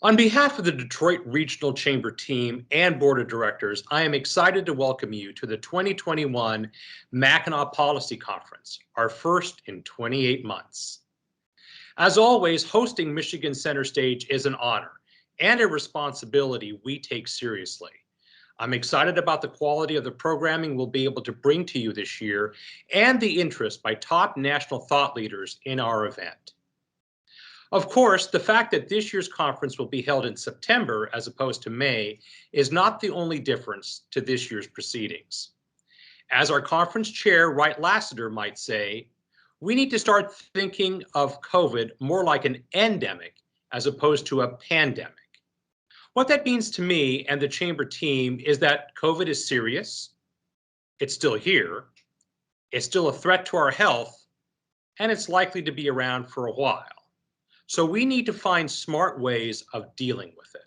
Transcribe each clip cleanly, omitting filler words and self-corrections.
On behalf of the Detroit Regional Chamber team and Board of Directors, I am excited to welcome you to the 2021 Mackinac Policy Conference, our first in 28 months. As always, hosting Michigan Center Stage is an honor and a responsibility we take seriously. I'm excited about the quality of the programming we'll be able to bring to you this year and the interest by top national thought leaders in our event. Of course, the fact that this year's conference will be held in September as opposed to May is not the only difference to this year's proceedings. As our conference chair, Wright Lassiter, might say, we need to start thinking of COVID more like an endemic as opposed to a pandemic. What that means to me and the chamber team is that COVID is serious, it's still here, it's still a threat to our health, and it's likely to be around for a while. So we need to find smart ways of dealing with it.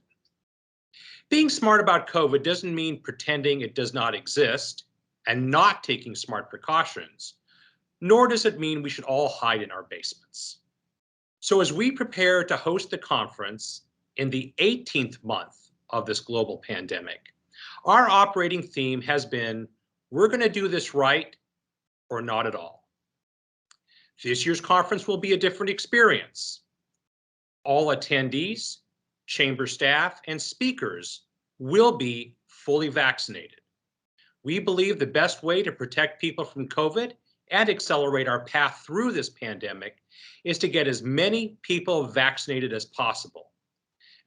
Being smart about COVID doesn't mean pretending it does not exist and not taking smart precautions, nor does it mean we should all hide in our basements. So as we prepare to host the conference in the 18th month of this global pandemic, our operating theme has been, we're going to do this right or not at all. This year's conference will be a different experience. All attendees, chamber staff, and speakers will be fully vaccinated. We believe the best way to protect people from COVID and accelerate our path through this pandemic is to get as many people vaccinated as possible.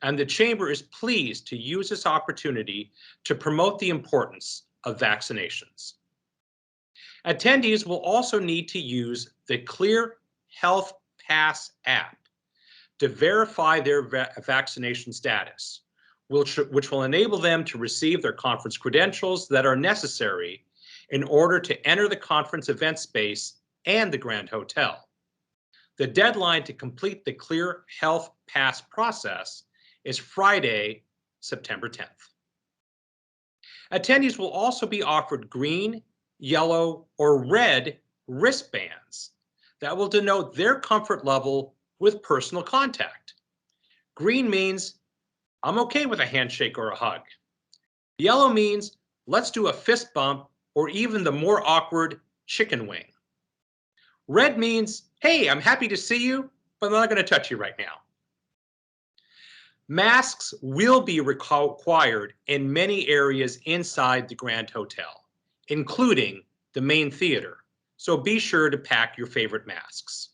And the chamber is pleased to use this opportunity to promote the importance of vaccinations. Attendees will also need to use the Clear Health Pass app to verify their vaccination status, which will enable them to receive their conference credentials that are necessary in order to enter the conference event space and the Grand Hotel. The deadline to complete the Clear Health Pass process is Friday, September 10th. Attendees will also be offered green, yellow, or red wristbands that will denote their comfort level with personal contact. Green means, I'm okay with a handshake or a hug. Yellow means, let's do a fist bump or even the more awkward chicken wing. Red means, hey, I'm happy to see you, but I'm not going to touch you right now. Masks will be required in many areas inside the Grand Hotel, including the main theater, so be sure to pack your favorite masks.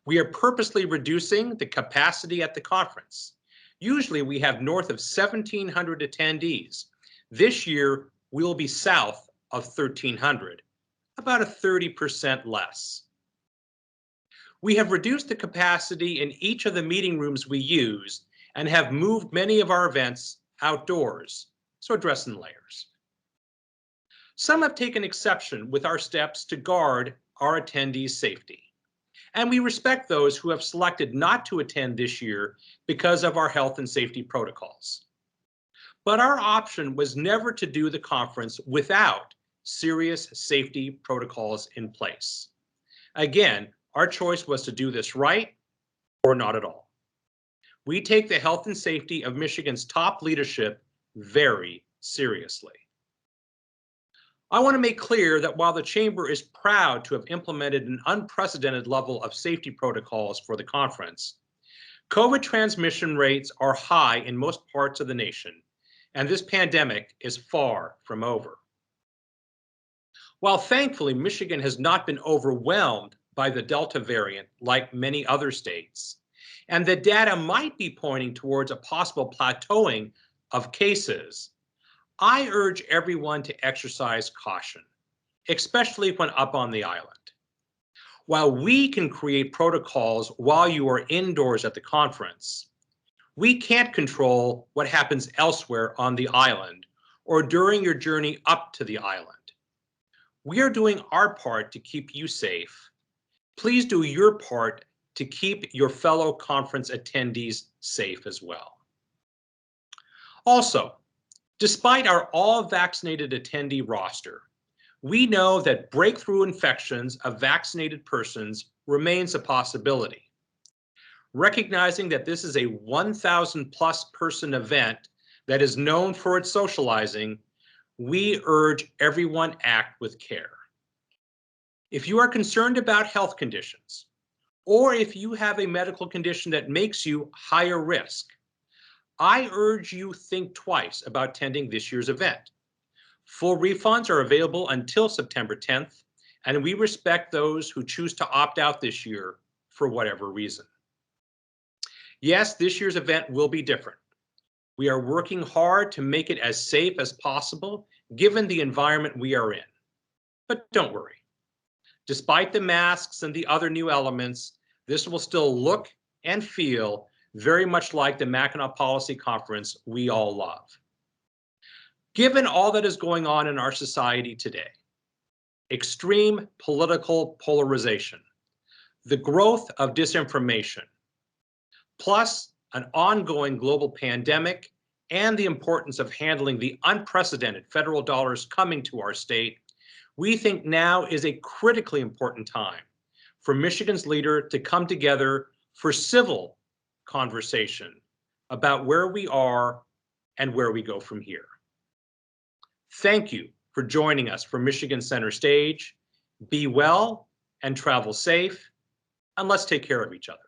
We are purposely reducing the capacity at the conference. Usually we have north of 1,700 attendees. This year, we will be south of 1,300, about a 30% less. We have reduced the capacity in each of the meeting rooms we use and have moved many of our events outdoors, so dress in layers. Some have taken exception with our steps to guard our attendees' safety. And we respect those who have selected not to attend this year because of our health and safety protocols. But our option was never to do the conference without serious safety protocols in place. Again, our choice was to do this right or not at all. We take the health and safety of Michigan's top leadership very seriously. I want to make clear that while the chamber is proud to have implemented an unprecedented level of safety protocols for the conference, COVID transmission rates are high in most parts of the nation, and this pandemic is far from over. While thankfully Michigan has not been overwhelmed by the Delta variant like many other states, and the data might be pointing towards a possible plateauing of cases, I urge everyone to exercise caution, especially when up on the island. While we can create protocols while you are indoors at the conference, we can't control what happens elsewhere on the island or during your journey up to the island. We are doing our part to keep you safe. Please do your part to keep your fellow conference attendees safe as well. Also, despite our all-vaccinated attendee roster, we know that breakthrough infections of vaccinated persons remains a possibility. Recognizing that this is a 1,000 plus person event that is known for its socializing, we urge everyone act with care. If you are concerned about health conditions, or if you have a medical condition that makes you higher risk, I urge you think twice about attending this year's event. Full refunds are available until September 10th, and we respect those who choose to opt out this year for whatever reason. Yes, this year's event will be different. We are working hard to make it as safe as possible, given the environment we are in. But don't worry. Despite the masks and the other new elements, this will still look and feel very much like the Mackinac Policy Conference we all love. Given all that is going on in our society today, extreme political polarization, the growth of disinformation, plus an ongoing global pandemic, and the importance of handling the unprecedented federal dollars coming to our state, we think now is a critically important time for Michigan's leader to come together for civil conversation about where we are and where we go from here. Thank you for joining us for Michigan Center Stage. Be well and travel safe, and let's take care of each other.